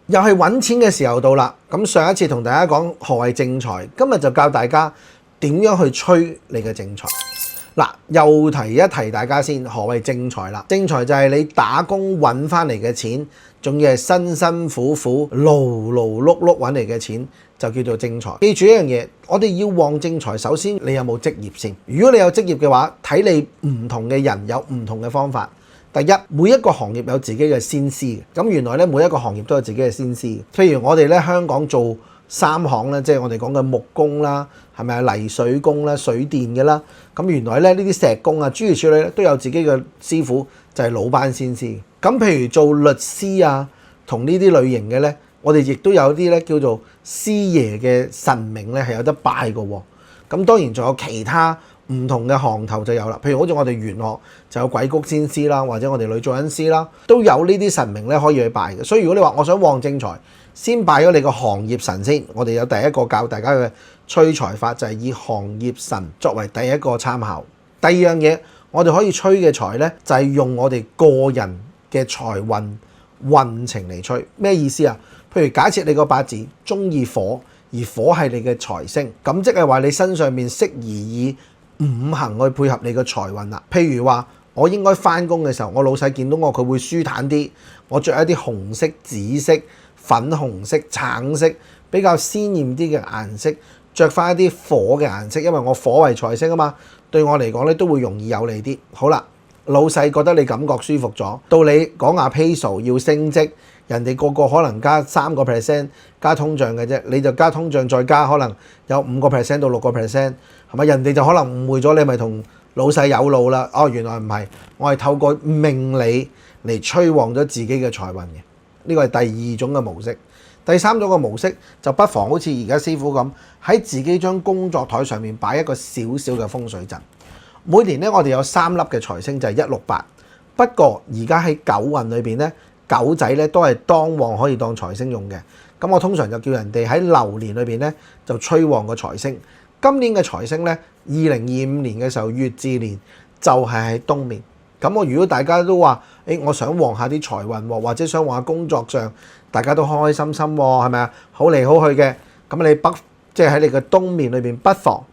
又係揾錢嘅時候到啦。咁上一次同大家講何謂正財，今日就教大家點樣去催你嘅正財。嗱，又提一提大家先，何謂正財啦？正財就係你打工揾翻嚟嘅錢，仲要係辛辛苦苦、勞勞碌碌揾嚟嘅錢，就叫做正財。記住一樣嘢，我哋要旺正財，首先你有冇職業先？如果你有職業嘅話，睇你唔同嘅人有唔同嘅方法。第一，每一個行業有自己嘅先師，咁原來咧每一個行業都有自己嘅先師。譬如我哋咧香港做三行咧，即係我哋講嘅木工啦，係咪啊？泥水工啦、水電嘅啦，咁原來咧呢啲石工啊、諸如此類咧都有自己嘅師傅，就係老班先師。咁譬如做律師啊，同呢啲類型嘅咧，我哋亦都有啲咧叫做師爺嘅神明咧係有得拜嘅喎。咁當然仲有其他唔同嘅行頭就有啦，譬如好似我哋玄學就有鬼谷先師啦，或者我哋女做恩師啦，都有呢啲神明咧可以去拜嘅。所以如果你話我想旺正財，先拜咗你個行業神先。我哋有第一個教大家嘅催財法，就係以行業神作為第一個參考。第二樣嘢，我哋可以催嘅財咧，就係用我哋個人嘅財運程嚟催。咩意思啊？譬如假設你個八字中意火，而火係你嘅財星，咁即係話你身上面適宜以五行去配合你嘅財運啦。譬如話，我應該翻工嘅時候，我老細見到我，佢會舒坦啲。我着一啲紅色、紫色、粉紅色、橙色比較鮮豔啲嘅顏色，着翻一啲火嘅顏色，因為我火為財星啊嘛，對我嚟講咧都會容易有利啲。好啦，老細覺得你感覺舒服咗，到你講下 pay 要升職，人哋個可能加3%加通脹嘅啫，你就加通脹再加可能有5%到6%，係咪？人哋就可能誤會咗你咪同老細有路啦。哦，原來唔係，我係透過命理嚟催旺咗自己嘅財運嘅。呢個係第二種嘅模式。第三種嘅模式就不妨好似而家師傅咁，喺自己張工作台上面擺一個小小嘅風水陣。每年咧，我哋有3粒嘅財星就係168。不過而家喺九運裏邊咧，九仔咧都係當旺可以當財星用嘅。咁我通常就叫人哋喺流年裏邊咧就催旺個財星。今年嘅財星咧，2025年嘅時候月至年就係喺東面。咁我如果大家都話，我想旺下啲財運喎，或者想旺下工作上，大家都開開心心喎，係咪啊？好嚟好去嘅，咁你即係喺你嘅東面裏邊，不妨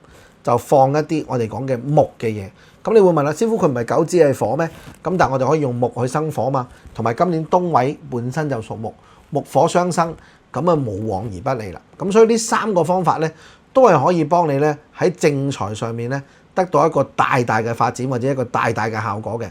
就放一啲我哋講嘅木嘅嘢。咁你會問啦，師傅佢唔係九紫係火咩？咁但係我哋可以用木去生火嘛。同埋今年東位本身就屬木，木火相生，咁啊無往而不利啦。咁所以呢3個方法咧，都係可以幫你咧喺正財上面咧得到一個大大嘅發展，或者一個大大嘅效果嘅。